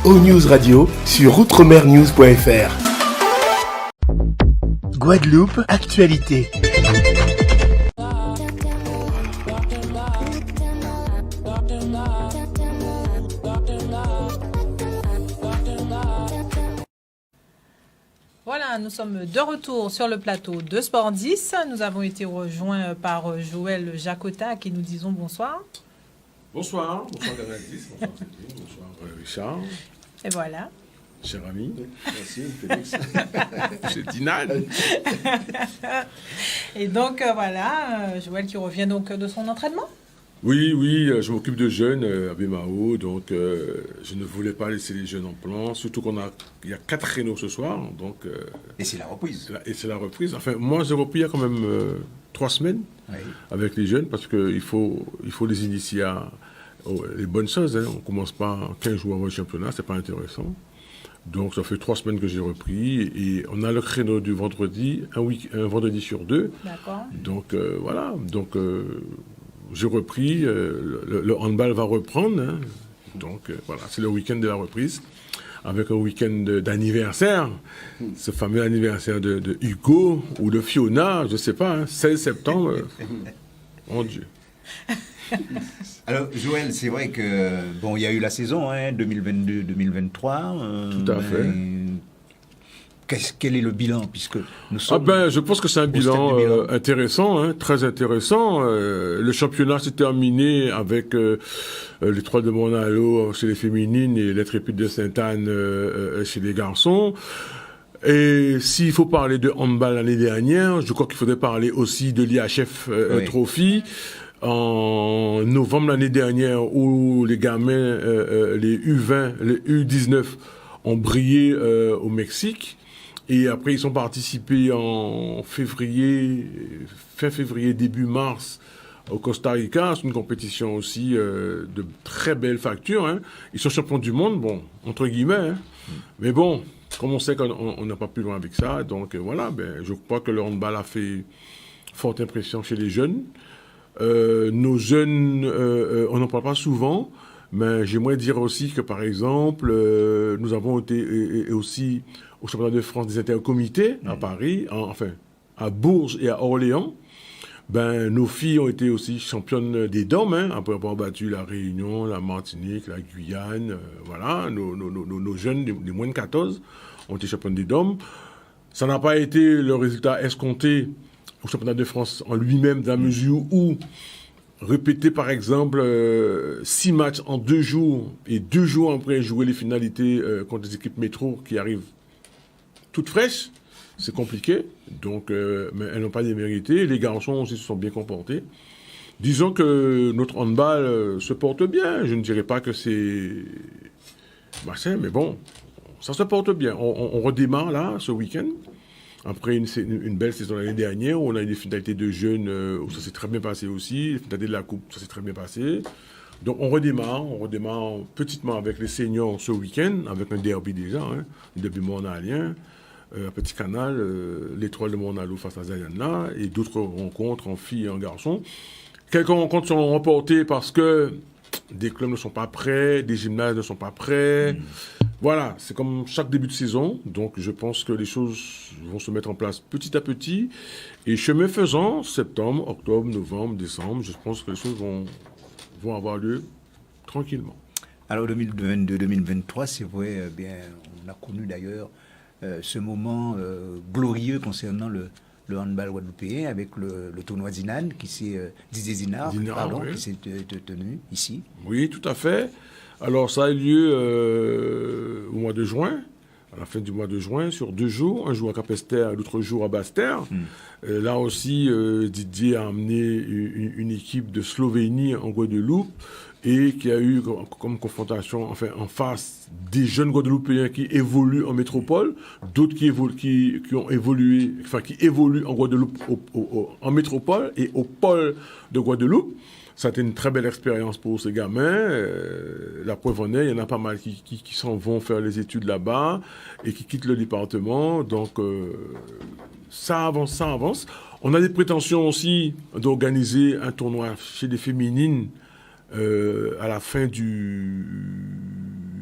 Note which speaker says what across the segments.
Speaker 1: O-News Radio sur outremernews.fr. Guadeloupe, actualité.
Speaker 2: Voilà, nous sommes de retour sur le plateau de Sport 10. Nous avons été rejoints par Joël Jacota, à qui nous disons bonsoir.
Speaker 3: Bonsoir Canadis, bonsoir Céline, bonsoir Richard.
Speaker 2: Et voilà.
Speaker 3: Cher ami. Merci Félix. C'est Dinal.
Speaker 2: Et donc voilà, Joël qui revient donc de son entraînement.
Speaker 3: Oui, je m'occupe de jeunes à Bémao, donc je ne voulais pas laisser les jeunes en plan, surtout il y a 4 créneaux ce soir. Donc,
Speaker 4: et c'est la reprise.
Speaker 3: Et c'est la reprise. Enfin, moi j'ai repris il y a quand même 3 semaines avec les jeunes, parce qu'il faut les initier à les bonnes choses. Hein. On ne commence pas 15 jours avant le championnat, c'est pas intéressant. Donc ça fait 3 semaines que j'ai repris, et on a le créneau du vendredi, un vendredi sur 2.
Speaker 2: D'accord.
Speaker 3: Donc voilà, donc... j'ai repris, le handball va reprendre, hein. Donc voilà, c'est le week-end de la reprise, avec un week-end d'anniversaire, ce fameux anniversaire de Hugo ou de Fiona, je ne sais pas, hein, 16 septembre, mon Dieu.
Speaker 4: Alors Joël, c'est vrai que, bon, il y a eu la saison, hein, 2022-2023.
Speaker 3: Tout à fait.
Speaker 4: Quel est le bilan, puisque nous sommes...
Speaker 3: Je pense que c'est un bilan intéressant, hein, très intéressant. Le championnat s'est terminé avec les 3 de Monalo chez les féminines et les Trépides de Sainte-Anne chez les garçons. Et s'il faut parler de handball l'année dernière, je crois qu'il faudrait parler aussi de l'IHF Trophy. En novembre l'année dernière, où les gamins, les U20, les U19 ont brillé au Mexique. Et après, ils ont participé en fin février, début mars, au Costa Rica. C'est une compétition aussi de très belle facture. Hein. Ils sont champions du monde, bon, entre guillemets. Hein. Mais bon, comme on sait qu'on n'a pas plus loin avec ça, donc voilà, je crois que le handball a fait forte impression chez les jeunes. Nos jeunes, on n'en parle pas souvent, mais j'aimerais dire aussi que, par exemple, nous avons été aussi au championnat de France des intercomités à Paris, à Bourges et à Orléans. Nos filles ont été aussi championnes des dames, hein, après avoir battu la Réunion, la Martinique, la Guyane. Voilà, nos jeunes, les moins de 14, ont été championnes des dames. Ça n'a pas été le résultat escompté au championnat de France en lui-même, dans la mesure où répéter par exemple 6 matchs en 2 jours, et 2 jours après jouer les finalités contre des équipes métro qui arrivent toutes fraîches, c'est compliqué. Donc, mais elles n'ont pas démérité. Les garçons aussi se sont bien comportés. Disons que notre handball se porte bien. Je ne dirais pas que c'est machin, mais bon, ça se porte bien. On redémarre là, ce week-end. Après une belle saison l'année dernière, où on a eu des finalités de jeunes, où ça s'est très bien passé aussi. Les finalités de la Coupe, ça s'est très bien passé. Donc on redémarre petitement avec les seniors ce week-end, avec un derby déjà, hein, un derby monalien, à Petit Canal, l'étoile de Monalo face à Zayana, et d'autres rencontres en filles et en garçons. Quelques rencontres sont remportées parce que des clubs ne sont pas prêts, des gymnases ne sont pas prêts. Voilà, c'est comme chaque début de saison, donc je pense que les choses vont se mettre en place petit à petit, et chemin faisant, septembre, octobre, novembre, décembre, je pense que les choses vont avoir lieu tranquillement.
Speaker 4: Alors 2022-2023, c'est vrai, on a connu d'ailleurs ce moment glorieux concernant le handball guadeloupéen avec le tournoi Dinan qui s'est qui s'est tenu ici.
Speaker 3: Oui, tout à fait. Alors ça a eu lieu au mois de juin, à la fin du mois de juin, sur 2 jours, un jour à Capesterre, l'autre jour à Basse-Terre. Là aussi, Didier a amené une équipe de Slovénie en Guadeloupe, et qui a eu comme confrontation, en face, des jeunes Guadeloupéens qui évoluent en métropole, d'autres qui évoluent en Guadeloupe en métropole et au pôle de Guadeloupe. Ça a été une très belle expérience pour ces gamins. La preuve en est, il y en a pas mal qui s'en vont faire les études là-bas et qui quittent le département. Donc, ça avance. On a des prétentions aussi d'organiser un tournoi chez les féminines à la fin du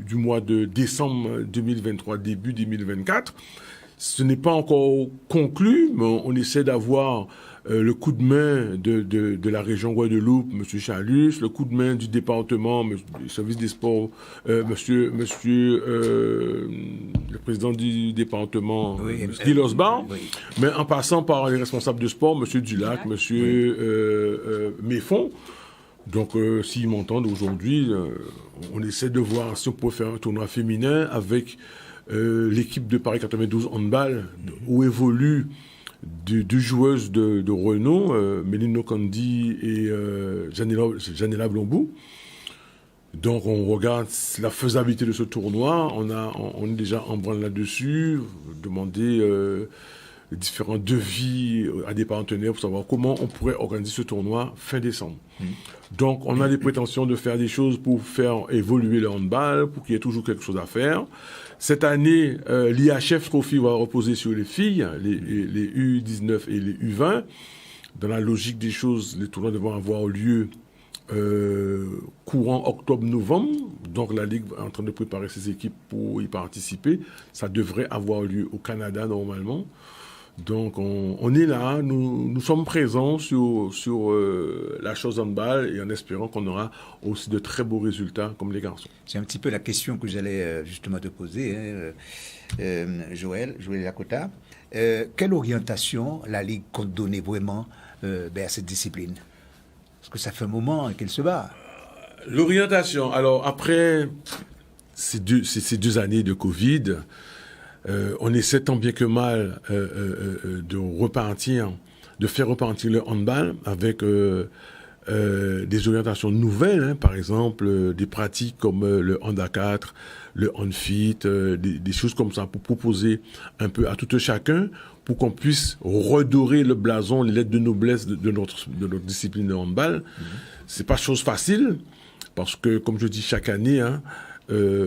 Speaker 3: du mois de décembre 2023, début 2024. Ce n'est pas encore conclu, mais on essaie d'avoir le coup de main de la région Guadeloupe, M. Chalus, le coup de main du département, du service des sports, le président du département, Guy Osbar, mais en passant par les responsables de sport, M. Dulac, M. Méfond. Donc, s'ils m'entendent aujourd'hui, on essaie de voir si on peut faire un tournoi féminin avec l'équipe de Paris 92 handball, où évoluent deux joueuses de renom, Mélino Kandi et Janela Blombou. Donc on regarde la faisabilité de ce tournoi, on est déjà en branle là-dessus, demander différents devis à des partenaires pour savoir comment on pourrait organiser ce tournoi fin décembre. Donc on a des prétentions de faire des choses pour faire évoluer le handball, pour qu'il y ait toujours quelque chose à faire. Cette année, l'IHF Trophy va reposer sur les filles, les U19 et les U20. Dans la logique des choses, les tournois devront avoir lieu courant octobre-novembre. Donc la Ligue est en train de préparer ses équipes pour y participer. Ça devrait avoir lieu au Canada normalement. Donc on est là, nous sommes présents sur la chose handball et en espérant qu'on aura aussi de très beaux résultats comme les garçons.
Speaker 4: C'est un petit peu la question que j'allais justement te poser, Joël Lakota. Quelle orientation la Ligue compte donner vraiment à cette discipline? Parce que ça fait un moment qu'elle se bat.
Speaker 3: L'orientation, alors après ces deux années de Covid, on essaie tant bien que mal de faire repartir le handball avec des orientations nouvelles, par exemple des pratiques comme le hand à 4, le hand fit, des choses comme ça pour proposer un peu à tout un chacun pour qu'on puisse redorer le blason, les lettres de noblesse de notre discipline de handball. C'est pas chose facile parce que, comme je dis chaque année,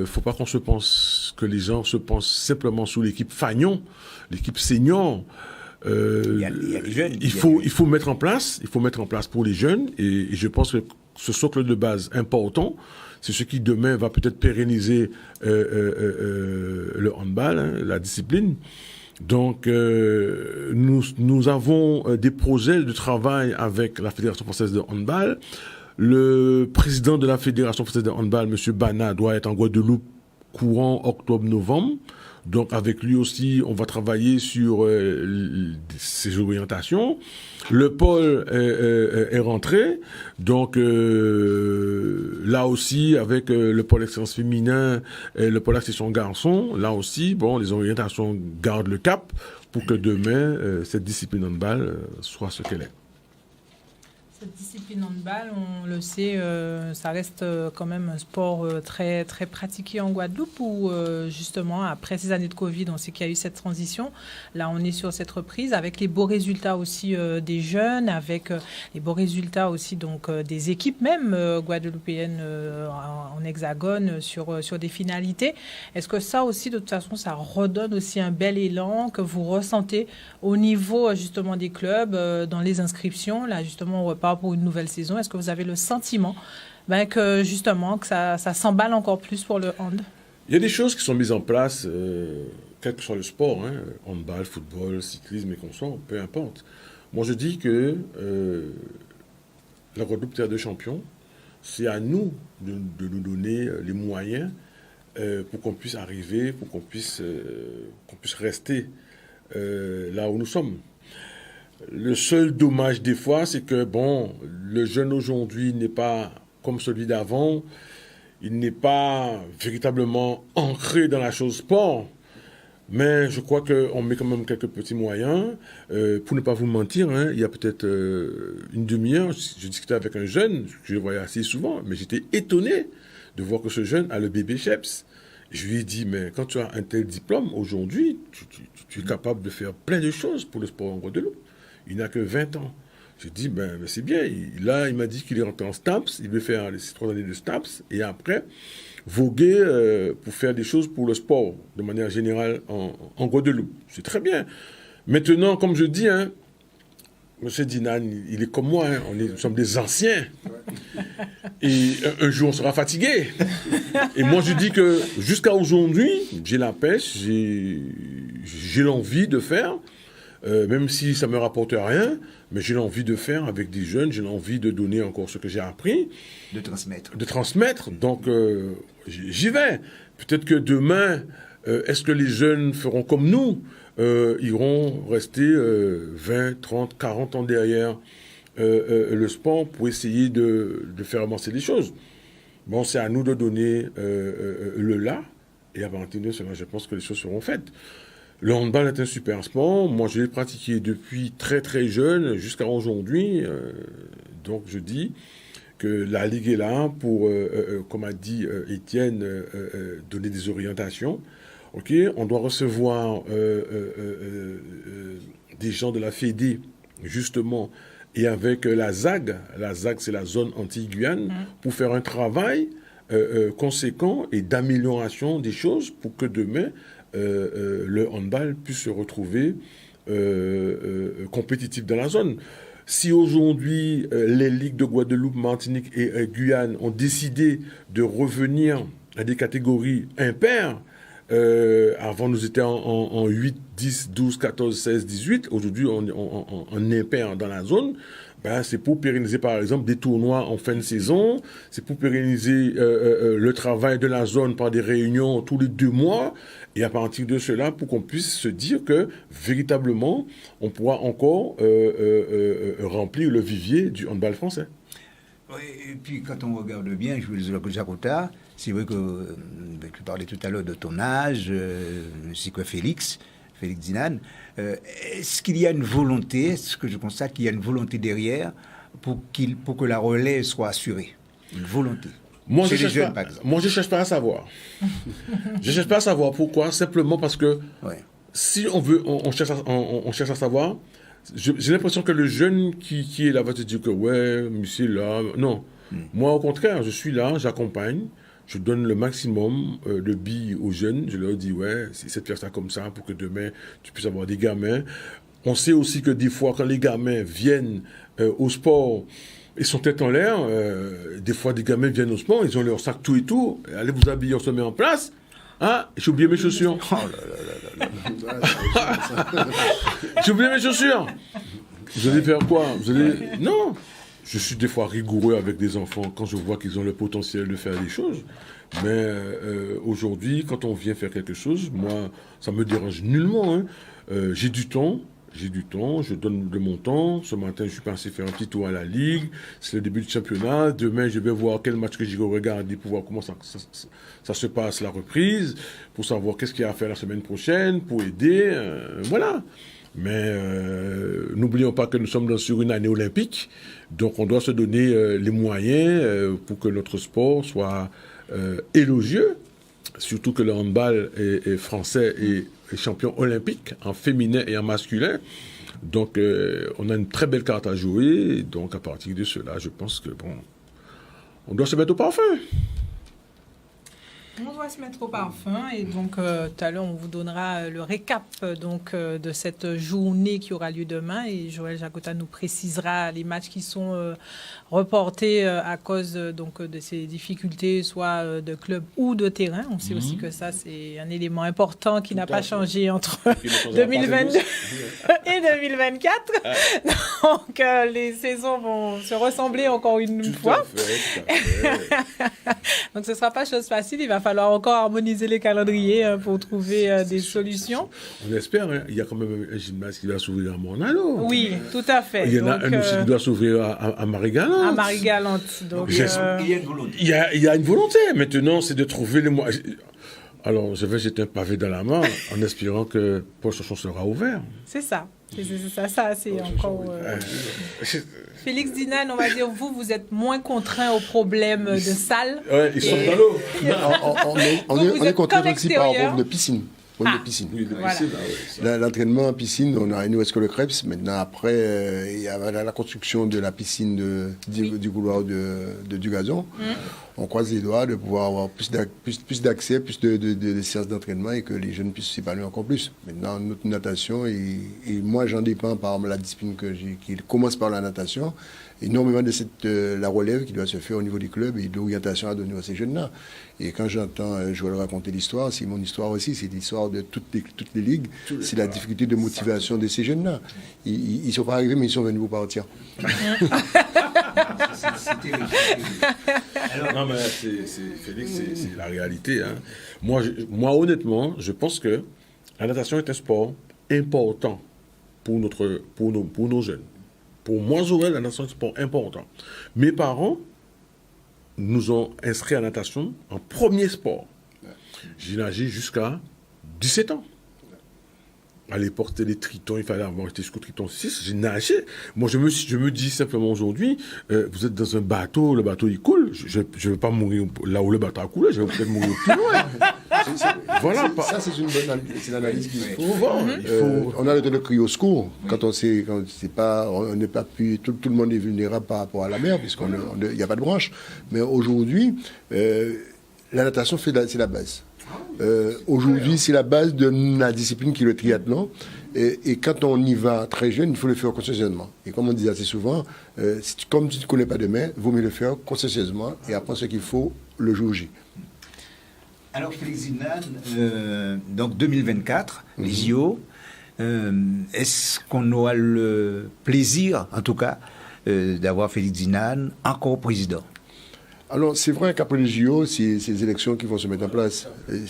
Speaker 3: faut pas que les gens se pensent simplement sous l'équipe Fagnon, l'équipe senior. Il faut mettre en place pour les jeunes et je pense que ce socle de base important, c'est ce qui demain va peut-être pérenniser le handball, la discipline. Donc, nous avons des projets de travail avec la Fédération française de handball. Le président de la Fédération française de handball, M. Bana, doit être en Guadeloupe courant octobre-novembre. Donc, avec lui aussi, on va travailler sur ses orientations. Le pôle est rentré. Donc, là aussi, avec le pôle excellence féminin et le pôle accession garçon, là aussi, les orientations gardent le cap pour que demain, cette discipline handball soit ce qu'elle est.
Speaker 2: Cette discipline handball, on le sait, ça reste quand même un sport très, très pratiqué en Guadeloupe où justement, après ces années de Covid, on sait qu'il y a eu cette transition. Là, on est sur cette reprise avec les beaux résultats aussi des jeunes, avec les beaux résultats aussi donc, des équipes même guadeloupéennes en hexagone sur des finalités. Est-ce que ça aussi, de toute façon, ça redonne aussi un bel élan que vous ressentez au niveau justement des clubs, dans les inscriptions? Là, justement, on repart pour une nouvelle saison. Est-ce que vous avez le sentiment que justement que ça s'emballe encore plus pour le hand?
Speaker 3: Il y a des choses qui sont mises en place, quel que soit le sport, handball, football, cyclisme et consorts, peu importe. Moi, je dis que la Guadeloupe Terre de Champions, c'est à nous de nous donner les moyens pour qu'on puisse arriver, pour qu'on puisse rester là où nous sommes. Le seul dommage des fois, c'est que, le jeune aujourd'hui n'est pas comme celui d'avant. Il n'est pas véritablement ancré dans la chose sport. Mais je crois qu'on met quand même quelques petits moyens. Pour ne pas vous mentir, il y a peut-être une demi-heure, je discutais avec un jeune, je le voyais assez souvent, mais j'étais étonné de voir que ce jeune a le bébé CHEPS. Je lui ai dit, mais quand tu as un tel diplôme, aujourd'hui, tu es capable de faire plein de choses pour le sport en Guadeloupe. Il n'a que 20 ans. J'ai dit, mais c'est bien. Là, il m'a dit qu'il est rentré en STAPS. Il veut faire les 3 années de STAPS. Et après, voguer pour faire des choses pour le sport, de manière générale, en Guadeloupe. C'est très bien. Maintenant, comme je dis, Monsieur Dinan, il est comme moi, hein. Nous sommes des anciens. Et un jour, on sera fatigué. Et moi, je dis que jusqu'à aujourd'hui, j'ai la pêche, j'ai l'envie de faire, même si ça ne me rapporte rien, mais j'ai l'envie de faire avec des jeunes, j'ai l'envie de donner encore ce que j'ai appris.
Speaker 4: De transmettre.
Speaker 3: De transmettre. Donc, j'y vais. Peut-être que demain, est-ce que les jeunes feront comme nous, iront rester 20, 30, 40 ans derrière le sport pour essayer de faire avancer les choses. Bon, c'est à nous de donner le là, et à partir de cela, je pense que les choses seront faites. Le handball est un super sport. Moi, je l'ai pratiqué depuis très très jeune jusqu'à aujourd'hui. Donc, je dis que la Ligue est là pour, comme a dit Étienne, donner des orientations. Ok, on doit recevoir des gens de la Fédé, justement, et avec la ZAG c'est la zone anti-Guyane, pour faire un travail conséquent et d'amélioration des choses pour que demain, le handball puisse se retrouver compétitif dans la zone. Si aujourd'hui, les ligues de Guadeloupe, Martinique et Guyane ont décidé de revenir à des catégories impaires, avant, nous étions en 8, 10, 12, 14, 16, 18. Aujourd'hui, on impair dans la zone. Ben, c'est pour pérenniser, par exemple, des tournois en fin de saison. C'est pour pérenniser le travail de la zone par des réunions tous les 2 mois. Et à partir de cela, pour qu'on puisse se dire que, véritablement, on pourra encore remplir le vivier du handball français.
Speaker 4: Oui, et puis quand on regarde bien, je veux dire que Jakota, c'est vrai que tu parlais tout à l'heure de ton âge, c'est quoi Félix Dinan. Est-ce qu'il y a une volonté, est-ce que je constate qu'il y a une volonté derrière pour que la relève soit assurée? Une volonté.
Speaker 3: Moi, je ne cherche pas à savoir. Je ne cherche pas à savoir pourquoi, simplement parce que si on cherche à savoir. J'ai l'impression que le jeune qui est là va te dire que ouais, monsieur là, non. Moi, au contraire, je suis là, j'accompagne, je donne le maximum de billes aux jeunes. Je leur dis ouais, c'est de faire ça comme ça pour que demain tu puisses avoir des gamins. On sait aussi que des fois, quand les gamins viennent au sport, ils sont tête en l'air. Des fois, des gamins viennent au sport, ils ont leur sac tout et tout. Allez vous habiller, on se met en place. Ah, j'ai oublié mes chaussures. Oh là là. J'ai oublié mes chaussures. Vous allez faire quoi? Non. Je suis des fois rigoureux avec des enfants quand je vois qu'ils ont le potentiel de faire des choses. Mais aujourd'hui, quand on vient faire quelque chose, moi, ça me dérange nullement. Hein. J'ai du temps, je donne de mon temps. Ce matin, je suis passé faire un petit tour à la Ligue. C'est le début du championnat. Demain, je vais voir quel match que j'ai regardé pour voir comment ça se passe, la reprise, pour savoir qu'est-ce qu'il y a à faire la semaine prochaine, pour aider. Voilà. Mais n'oublions pas que nous sommes sur une année olympique. Donc, on doit se donner les moyens pour que notre sport soit élogieux. Surtout que le handball est français et champion olympique en féminin et en masculin. Donc, on a une très belle carte à jouer. Donc, à partir de cela, je pense que, on doit se mettre au parfum.
Speaker 2: On doit se mettre au parfum et donc tout à l'heure on vous donnera le récap donc de cette journée qui aura lieu demain et Joël Jakota nous précisera les matchs qui sont reportés à cause donc de ces difficultés soit de club ou de terrain. On sait aussi que ça c'est un élément important qui n'a pas changé entre 2022 et 2024. Donc les saisons vont se ressembler encore une fois.
Speaker 3: Tout à fait.
Speaker 2: Donc ce ne sera pas chose facile, il va falloir encore harmoniser les calendriers pour trouver des solutions.
Speaker 3: On espère, hein. Il y a quand même un gymnase qui va s'ouvrir à Mornalo.
Speaker 2: Oui, tout à fait.
Speaker 3: Il y en a un aussi qui doit s'ouvrir à Marie-Galante.
Speaker 2: À Marie-Galante. Donc,
Speaker 4: il y a une volonté.
Speaker 3: Il y a une volonté. Maintenant, c'est de trouver les moyens. Alors, je vais jeter un pavé dans la main en espérant que Paul Chachon sera ouvert.
Speaker 2: C'est ça. Ça, c'est encore... Félix Dinan, on va dire, vous êtes moins contraint aux problèmes de salle.
Speaker 3: Oui, ils sont dans l'eau.
Speaker 5: On est contraint aussi par rapport de piscine.
Speaker 2: Voilà.
Speaker 5: L'entraînement en piscine, on a réuni où est-ce que le Krebs. Maintenant, après, il y a la construction de la piscine du couloir du gazon. on croise les doigts de pouvoir avoir plus d'accès, plus de séances d'entraînement et que les jeunes puissent s'épanouir encore plus. Maintenant, notre natation, et moi j'en dépends par la discipline qui commence par la natation, énormément de la relève qui doit se faire au niveau des clubs et de l'orientation à donner à ces jeunes-là. Et quand j'entends Joël raconter l'histoire, c'est mon histoire aussi, c'est l'histoire de toutes les ligues, c'est la difficulté de motivation de ces jeunes-là. Ils ne sont pas arrivés, mais ils sont venus pour partir.
Speaker 3: Non, mais Félix, c'est la réalité. Hein. Moi, honnêtement, je pense que la natation est un sport important pour nos jeunes. Pour moi, Joël, la natation est un sport important. Mes parents nous ont inscrits à la natation en premier sport. J'ai nagé jusqu'à 17 ans. À l'époque, c'était les tritons, il fallait avoir été jusqu'au triton 6. J'ai nagé. Moi, je me dis simplement aujourd'hui, vous êtes dans un bateau, le bateau il coule. Je ne vais pas mourir là où le bateau a coulé, je vais peut-être mourir plus loin.
Speaker 5: Voilà. Ça, c'est une bonne analyse qu'il faut. On a le temps de crier au secours. Quand on sait pas, on n'est pas plus, tout le monde est vulnérable par rapport à la mer, puisqu'il n'y a pas de branche. Mais aujourd'hui, la natation, c'est la base. Aujourd'hui, c'est la base de la discipline qui est le triathlon. Et quand on y va très jeune, il faut le faire consciencieusement. Et comme on dit assez souvent, comme tu ne connais pas de mer, il vaut mieux le faire consciencieusement et apprendre ce qu'il faut le jour J.
Speaker 4: Alors, Félix Zinane, donc 2024, les JO, est-ce qu'on aura le plaisir, en tout cas, d'avoir Félix Zinane encore président?
Speaker 5: Alors, c'est vrai qu'après les JO, c'est ces élections qui vont se mettre en place.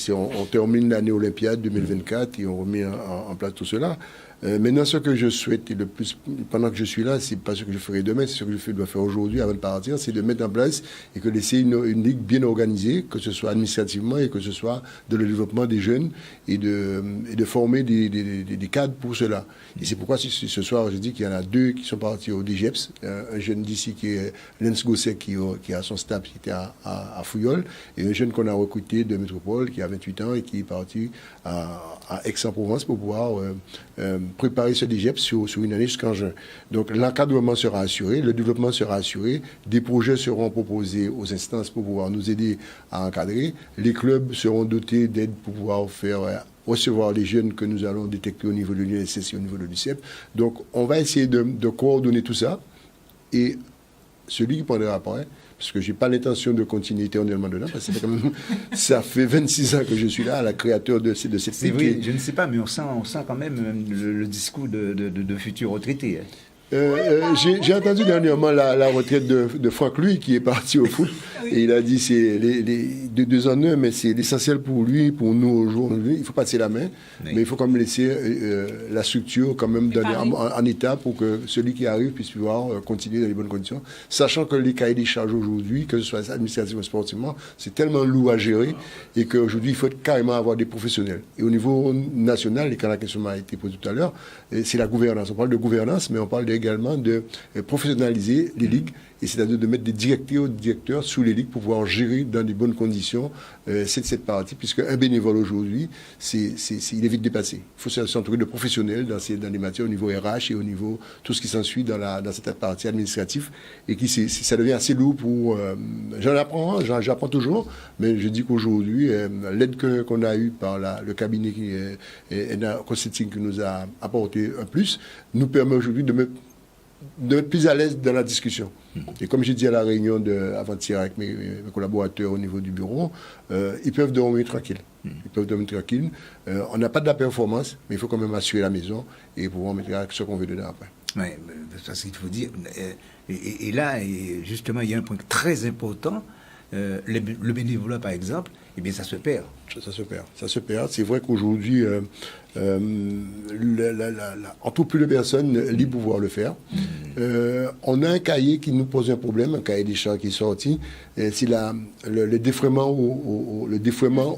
Speaker 5: On termine l'année olympiade 2024 et on remet en place tout cela. Maintenant, ce que je souhaite, et le plus, pendant que je suis là, c'est pas ce que je ferai demain, c'est ce que je dois faire aujourd'hui avant de partir, c'est de mettre en place et que laisser une ligue bien organisée, que ce soit administrativement et que ce soit de le développement des jeunes et de former des cadres pour cela. Et c'est pourquoi ce soir, je dis qu'il y en a 2 qui sont partis au DGEPS, un jeune d'ici qui est Lens Gosset qui a son staff qui était à Fouillol, et un jeune qu'on a recruté de Métropole qui a 28 ans et qui est parti à Aix-en-Provence pour pouvoir préparer ce DGEP sur une année jusqu'en juin. Donc l'encadrement sera assuré, le développement sera assuré, des projets seront proposés aux instances pour pouvoir nous aider à encadrer, les clubs seront dotés d'aide pour pouvoir recevoir les jeunes que nous allons détecter au niveau de l'UNSS et au niveau de l'UCEP. Donc on va essayer de coordonner tout ça, et celui qui prendra après, parce que je n'ai pas l'intention de continuer éternellement dedans, parce que ça fait 26 ans que je suis là, la créateur de cette
Speaker 4: ligue. Je ne sais pas, mais on sent quand même le discours de futurs retraités.
Speaker 5: J'ai entendu dernièrement la retraite de Franck Louis qui est parti au foot, et il a dit c'est de 2 en 1, mais c'est l'essentiel pour lui, pour nous aujourd'hui. Il faut passer la main, mais il faut quand même laisser la structure quand même en état pour que celui qui arrive puisse pouvoir continuer dans les bonnes conditions, sachant que les cahiers des charges aujourd'hui, que ce soit administrativement ou sportivement, c'est tellement lourd à gérer et qu'aujourd'hui il faut carrément avoir des professionnels. Et au niveau national, et quand la question m'a été posée tout à l'heure, c'est la gouvernance. On parle de gouvernance, mais on parle également de professionnaliser les ligues, et c'est-à-dire de mettre des directeurs sous les ligues pour pouvoir gérer dans de bonnes conditions cette partie, puisque un bénévole aujourd'hui, il est vite dépassé. Il faut s'entourer de professionnels dans les matières au niveau RH et au niveau tout ce qui s'ensuit dans cette partie administrative, et ça devient assez lourd pour... j'apprends toujours, mais je dis qu'aujourd'hui, l'aide qu'on a eue par le cabinet Consulting qui nous a apporté un plus, nous permet aujourd'hui de mettre plus à l'aise dans la discussion. Et comme j'ai dit à la réunion avant-hier avec mes collaborateurs au niveau du bureau, ils peuvent dormir tranquilles. On n'a pas de la performance, mais il faut quand même assurer la maison et pouvoir mettre ce qu'on veut dedans après.
Speaker 4: Oui, parce qu'il faut dire... Et là, justement, il y a un point très important. Le bénévolat, par exemple, eh bien, ça se perd.
Speaker 5: Ça se perd. C'est vrai qu'aujourd'hui, on trouve plus de personnes libres pour pouvoir le faire. On a un cahier qui nous pose un problème, un cahier des charges qui est sorti. C'est le défraiement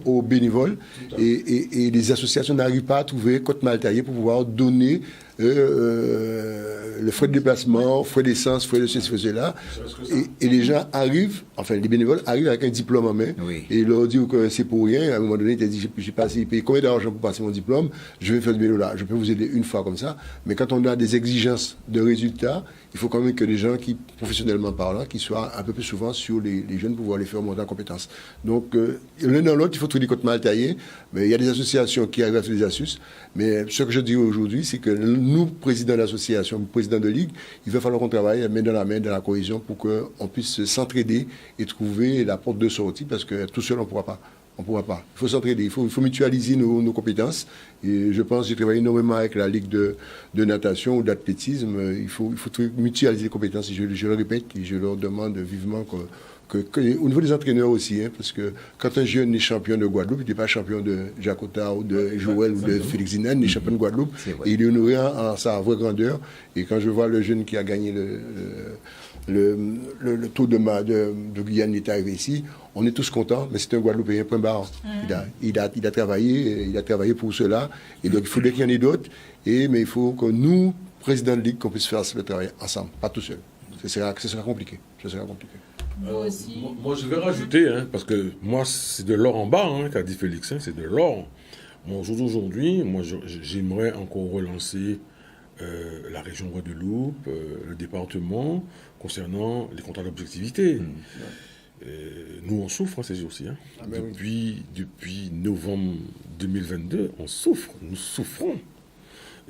Speaker 5: aux bénévoles. Et les associations n'arrivent pas à trouver code mal taillé pour pouvoir donner le frais de déplacement, frais d'essence, frais de ceci, frais de cela. Et les gens arrivent, enfin les bénévoles arrivent avec un diplôme en main. Oui. Et ils leur disent que c'est pour rien. À un moment donné, ils te disent, j'ai payé combien d'argent pour passer mon diplôme, je vais faire du bénévolat. Je peux vous aider une fois comme ça. Mais quand on a des exigences de résultats, il faut quand même que les gens qui, professionnellement parlant, qui soient un peu plus souvent sur les jeunes pour pouvoir les faire monter en compétences. Donc, l'un dans l'autre, il faut trouver des côtes mal taillées. Mais il y a des associations qui arrivent à faire des astuces. Mais ce que je dis aujourd'hui, c'est que nous, présidents d'association, présidents de ligue, il va falloir qu'on travaille main dans la cohésion pour qu'on puisse s'entraider et trouver la porte de sortie, parce que tout seul, on ne pourra pas. On ne pourra pas. Il faut s'entraider, il faut mutualiser nos compétences. Et je pense que j'ai travaillé énormément avec la Ligue de natation ou d'athlétisme. Il faut mutualiser les compétences. Et je le répète, et je leur demande vivement au niveau des entraîneurs aussi, parce que quand un jeune est champion de Guadeloupe, il n'est pas champion de Jacota ou de Joël ou de Félix Zinan, il est champion de Guadeloupe. Et il est honoré en sa vraie grandeur. Et quand je vois le jeune qui a gagné le Tour de Guyane est arrivé ici, on est tous contents, mais c'est un Guadeloupéen, point barre. Il a travaillé pour cela, et donc il faudrait qu'il y en ait d'autres, mais il faut que nous, présidents de ligue, qu'on puisse faire le travail ensemble, pas tout seul. Ce sera compliqué.
Speaker 3: Moi, je vais rajouter, parce que moi, c'est de l'or en bas, qu'a dit Félix, c'est de l'or. Moi, aujourd'hui, j'aimerais encore relancer la région Guadeloupe, le département, concernant les contrats d'objectivité. Nous, on souffre ces jours-ci. Depuis novembre 2022, on souffre. Nous souffrons.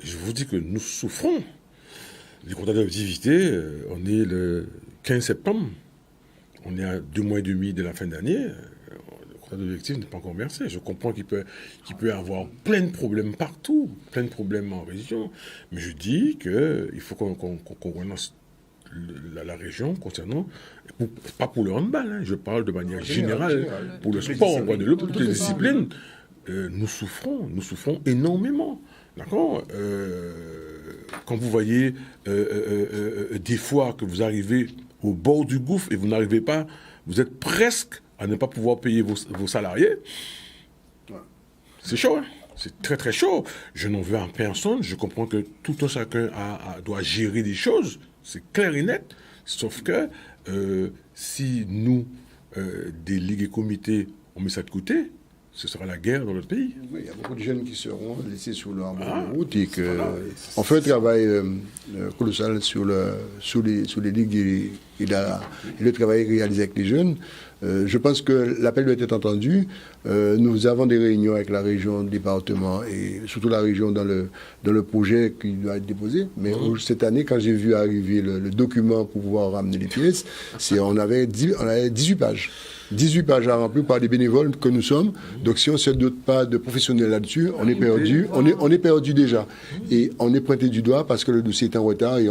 Speaker 3: Et je vous dis que nous souffrons. Les contrats d'objectivité, on est le 15 septembre. On est à 2 mois et demi de la fin d'année. Le contrat d'objectif n'est pas encore versé. Je comprends qu'il peut y avoir plein de problèmes partout, plein de problèmes en région. Mais je dis qu'il faut qu'on relance la région concernant, pas pour le handball, je parle de manière générale, pour le sport en Guadeloupe, pour toutes les disciplines. Nous souffrons énormément. D'accord. Quand vous voyez des fois que vous arrivez au bord du gouffre et vous n'arrivez pas, vous êtes presque à ne pas pouvoir payer vos salariés, c'est chaud, c'est très très chaud. Je n'en veux à personne, je comprends que tout un chacun doit gérer des choses, c'est clair et net, sauf que si nous, des ligues et comités, on met ça de côté, ce sera la guerre dans notre pays.
Speaker 5: Oui, il y a beaucoup de jeunes qui seront laissés sur leur route et on fait un travail colossal sur les ligues et le travail réalisé avec les jeunes. Je pense que l'appel doit être entendu. Nous avons des réunions avec la région, le département et surtout la région dans le projet qui doit être déposé. Mais cette année, quand j'ai vu arriver le document pour pouvoir ramener les pièces, on avait 18 pages. 18 pages à remplir par des bénévoles que nous sommes. Donc si on ne se dote pas de professionnels là-dessus, on est perdu. On est perdu déjà. Et on est pointé du doigt parce que le dossier est en retard et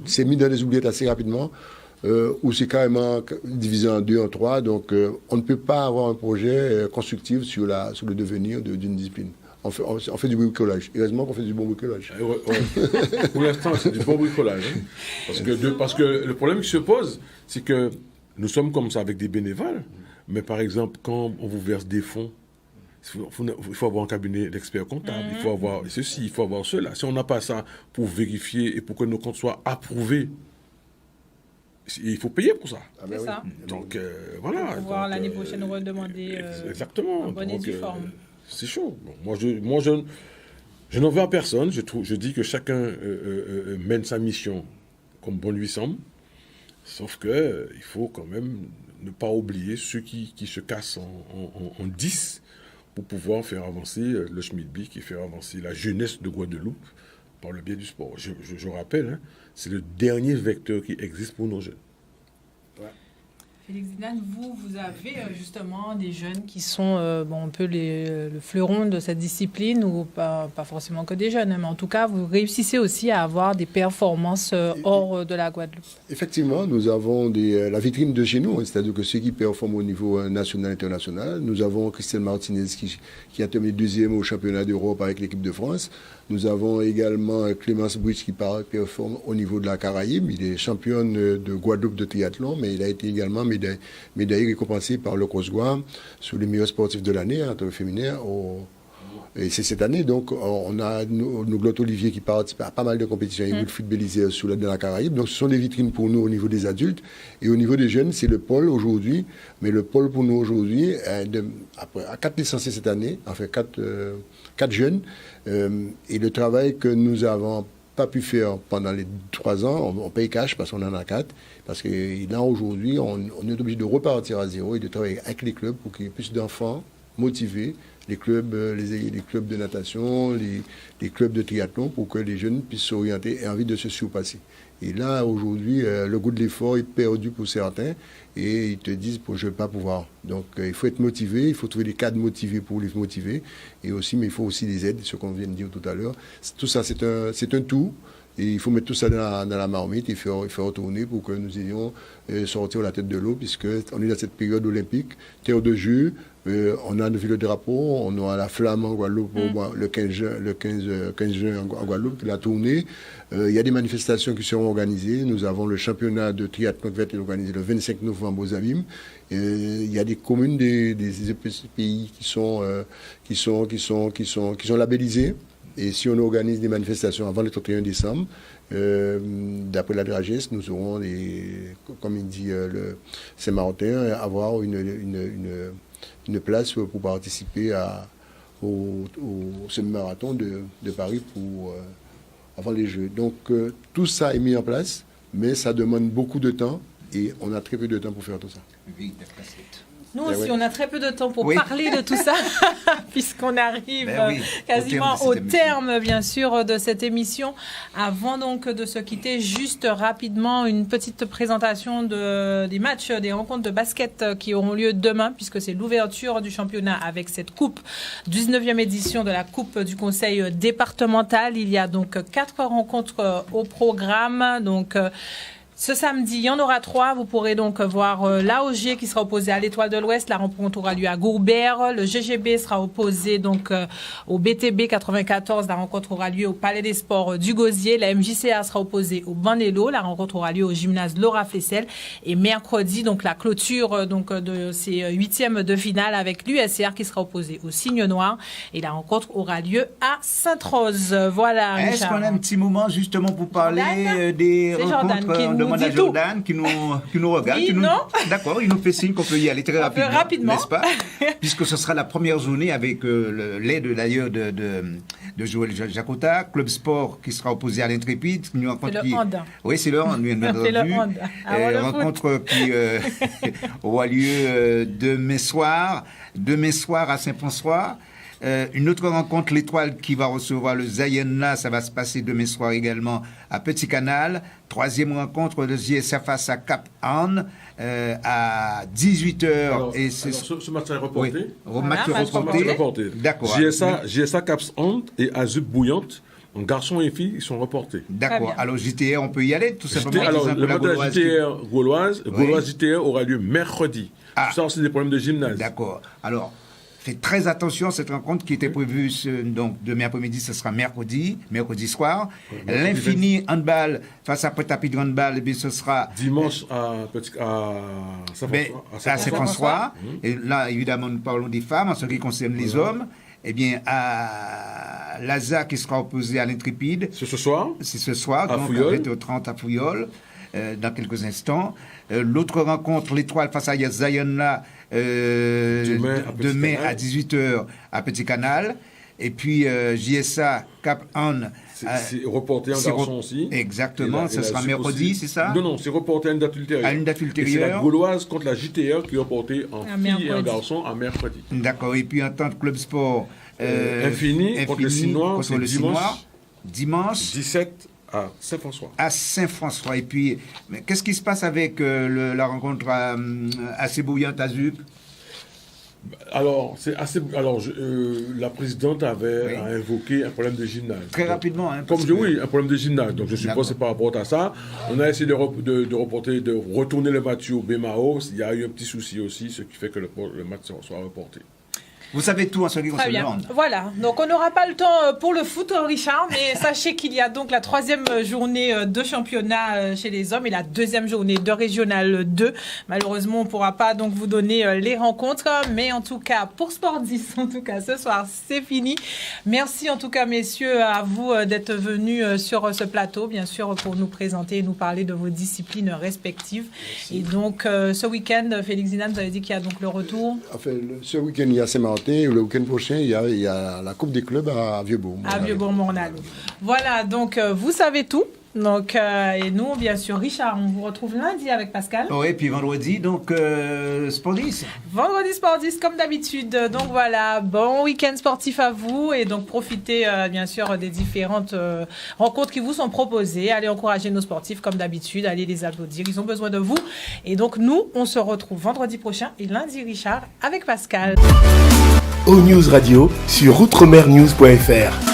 Speaker 5: c'est mis dans les oubliettes assez rapidement. Où c'est carrément divisé en 2, en 3. Donc, on ne peut pas avoir un projet constructif sur le devenir d'une discipline. On fait du bricolage. Heureusement qu'on fait du bon bricolage.
Speaker 3: Pour l'instant, c'est du bon bricolage. Parce que le problème qui se pose, c'est que nous sommes comme ça avec des bénévoles. Mais par exemple, quand on vous verse des fonds, il faut avoir un cabinet d'experts comptables, il faut avoir ceci, il faut avoir cela. Si on n'a pas ça pour vérifier et pour que nos comptes soient approuvés, il faut payer pour ça.
Speaker 2: C'est ça.
Speaker 3: Donc, voilà.
Speaker 2: Pour pouvoir l'année prochaine redemander
Speaker 3: exactement.
Speaker 2: en bonne et due forme.
Speaker 3: C'est chaud. Bon, moi, je n'en veux à personne. Je dis que chacun mène sa mission comme bon lui semble. Sauf que il faut quand même ne pas oublier ceux qui se cassent en 10 pour pouvoir faire avancer le Schmidbeek et faire avancer la jeunesse de Guadeloupe par le biais du sport. Je rappelle, c'est le dernier vecteur qui existe pour nos jeunes.
Speaker 2: Félix Zinan, vous avez justement des jeunes qui sont un peu le fleuron de cette discipline, ou pas forcément que des jeunes, mais en tout cas, vous réussissez aussi à avoir des performances hors de la Guadeloupe.
Speaker 5: Effectivement, nous avons la vitrine de chez nous, c'est-à-dire que ceux qui performent au niveau national et international. Nous avons Christelle Martinez qui a terminé 2e au championnat d'Europe avec l'équipe de France. Nous avons également Clémence Bridge qui performe au niveau de la Caraïbe. Il est championne de Guadeloupe de triathlon, mais il a été également médaillé récompensé par le COSGUA sur les meilleurs sportifs de l'année en tant que féminin. Et c'est cette année, donc, on a nos Glotte Olivier qui participent à pas mal de compétitions. Il Wilfried Bélizier dans la Caraïbe. Donc, ce sont des vitrines pour nous au niveau des adultes. Et au niveau des jeunes, c'est le pôle aujourd'hui. Mais le pôle pour nous aujourd'hui, à 4 licenciés cette année, enfin 4 jeunes. Et le travail que nous avons pas pu faire pendant les 3 ans, on paye cash parce qu'on en a 4. Parce que là, aujourd'hui, on est obligé de repartir à zéro et de travailler avec les clubs pour qu'il y ait plus d'enfants motivés, les clubs de natation, les clubs de triathlon, pour que les jeunes puissent s'orienter et envie de se surpasser. Et là, aujourd'hui, le goût de l'effort est perdu pour certains et ils te disent je ne vais pas pouvoir. Donc, il faut être motivé, il faut trouver des cadres motivés pour les motiver. Et aussi, mais il faut aussi des aides, ce qu'on vient de dire tout à l'heure. Tout ça, c'est un tout. Et il faut mettre tout ça dans la marmite et faire retourner pour que nous ayons sortir la tête de l'eau, puisqu'on est dans cette période olympique, terre de jeu. On a le drapeau, on aura la flamme en Guadeloupe le 15 juin en Guadeloupe, la tournée. Il y a des manifestations qui seront organisées. Nous avons le championnat de triathlon qui va être organisé le 25 novembre aux Abîmes. Il y a des communes des pays qui sont labellisées. Et si on organise des manifestations avant le 31 décembre, d'après la DRAGES, nous aurons, comme il dit Saint-Martin, avoir une place pour participer au semi-marathon de Paris avant les Jeux. Donc tout ça est mis en place, mais ça demande beaucoup de temps et on a très peu de temps pour faire tout ça.
Speaker 2: Nous aussi, on a très peu de temps pour parler de tout ça, puisqu'on arrive quasiment au terme, bien sûr, de cette émission. Avant donc de se quitter, juste rapidement, une petite présentation des matchs, des rencontres de basket qui auront lieu demain, puisque c'est l'ouverture du championnat avec cette coupe, 19e édition de la Coupe du Conseil départemental. Il y a donc 4 rencontres au programme. Donc, ce samedi, il y en aura 3. Vous pourrez donc voir l'AOG qui sera opposé à l'Étoile de l'Ouest. La rencontre aura lieu à Gourbert. Le GGB sera opposé donc au BTB 94. La rencontre aura lieu au Palais des Sports du Gosier. La MJCA sera opposée au Banello. La rencontre aura lieu au gymnase Laura Flessel. Et mercredi, donc la clôture donc de ces 8e de finale avec l'USR qui sera opposé au Cygne Noir. Et la rencontre aura lieu à Sainte-Rose. Voilà.
Speaker 4: Est-ce qu'on a un petit moment justement pour parler des rencontres? Demande à Jordan qui nous regarde.
Speaker 2: Oui,
Speaker 4: D'accord, il nous fait signe qu'on peut y aller très rapidement. N'est-ce pas? Puisque ce sera la première journée avec l'aide d'ailleurs de Joël Jacota, Club Sport qui sera opposé à l'Intrépide.
Speaker 2: C'est le hand.
Speaker 4: Oui, c'est le hand. C'est le hand. Rencontre qui aura lieu demain soir à Saint-François. Une autre rencontre, l'Étoile qui va recevoir le Zayena, ça va se passer demain soir également à Petit Canal. 3e rencontre, le JSA face à Cap Anne à 18h.
Speaker 3: Ce match est reporté.
Speaker 4: Match reporté. D'accord.
Speaker 3: JSA Cap Anne et Azup Bouillante, garçons et filles, ils sont reportés.
Speaker 4: D'accord. Alors JTR, on peut y aller tout simplement.
Speaker 3: Alors le match de la JTR Gauloise JTR aura lieu mercredi. Tout ça, c'est des problèmes de gymnase.
Speaker 4: D'accord. Alors, faites très attention à cette rencontre qui était prévue donc demain après-midi, ce sera mercredi soir. L'Infini handball face à Prétapide handball, ce sera
Speaker 3: dimanche à
Speaker 4: Saint-François. Et là, évidemment, nous parlons des femmes en ce qui concerne les hommes. Eh bien, à Laza qui sera opposé à l'Intrépide.
Speaker 3: C'est ce soir.
Speaker 4: C'est ce soir,
Speaker 3: à
Speaker 4: donc
Speaker 3: Fouillol.
Speaker 4: À 20h30 à Fouillol. Dans quelques instants. L'autre rencontre, l'Étoile face à Zayana, demain à 18h à Petit Canal. Et puis JSA Cap Anne.
Speaker 3: C'est reporté en garçon aussi.
Speaker 4: Exactement, ce sera mercredi, c'est ça?
Speaker 3: Non, c'est reporté à une date ultérieure.
Speaker 4: À une date ultérieure.
Speaker 3: Et c'est la Gauloise contre la JTR qui est reportée en fille et en garçon à mercredi.
Speaker 4: D'accord, et puis en tant que club sport...
Speaker 3: Infini contre le Cinois, c'est
Speaker 4: dimanche
Speaker 3: 17 à Saint-François.
Speaker 4: À Saint-François. Et puis, qu'est-ce qui se passe avec la rencontre assez bouillante à Zup?
Speaker 3: Alors, la présidente avait invoqué un problème de gymnase.
Speaker 4: Très rapidement. Hein,
Speaker 3: oui, un problème de gymnase. Donc, je suppose que c'est par rapport à ça. On a essayé de retourner le match au BMAO. Il y a eu un petit souci aussi, ce qui fait que le match soit reporté.
Speaker 4: Vous savez tout en ce qui concerne le hand.
Speaker 2: Voilà, donc on n'aura pas le temps pour le foot, Richard, mais sachez qu'il y a donc la 3e journée de championnat chez les hommes et la 2e journée de régional 2. Malheureusement, on ne pourra pas donc vous donner les rencontres, mais en tout cas, pour Sport 10, en tout cas, ce soir, c'est fini. Merci en tout cas, messieurs, à vous d'être venus sur ce plateau, bien sûr, pour nous présenter et nous parler de vos disciplines respectives. Merci. Et donc, ce week-end, Félix Zinane, vous avez dit qu'il y a donc le retour.
Speaker 5: Enfin, ce week-end, il y a Saint-Martin matin. Le week-end prochain, il y a la Coupe des clubs à Vieux-Bourg.
Speaker 2: À Vieux-Bourg-Mornalo. Voilà, donc vous savez tout. Donc, et nous, bien sûr, Richard, on vous retrouve lundi avec Pascal.
Speaker 4: Oui, puis vendredi, donc, Sport 10.
Speaker 2: Vendredi Sport 10, comme d'habitude. Donc voilà, bon week-end sportif à vous. Et donc, profitez, bien sûr, des différentes rencontres qui vous sont proposées. Allez encourager nos sportifs, comme d'habitude. Allez les applaudir. Ils ont besoin de vous. Et donc, nous, on se retrouve vendredi prochain et lundi, Richard, avec Pascal.
Speaker 1: O-News Radio sur outremernews.fr.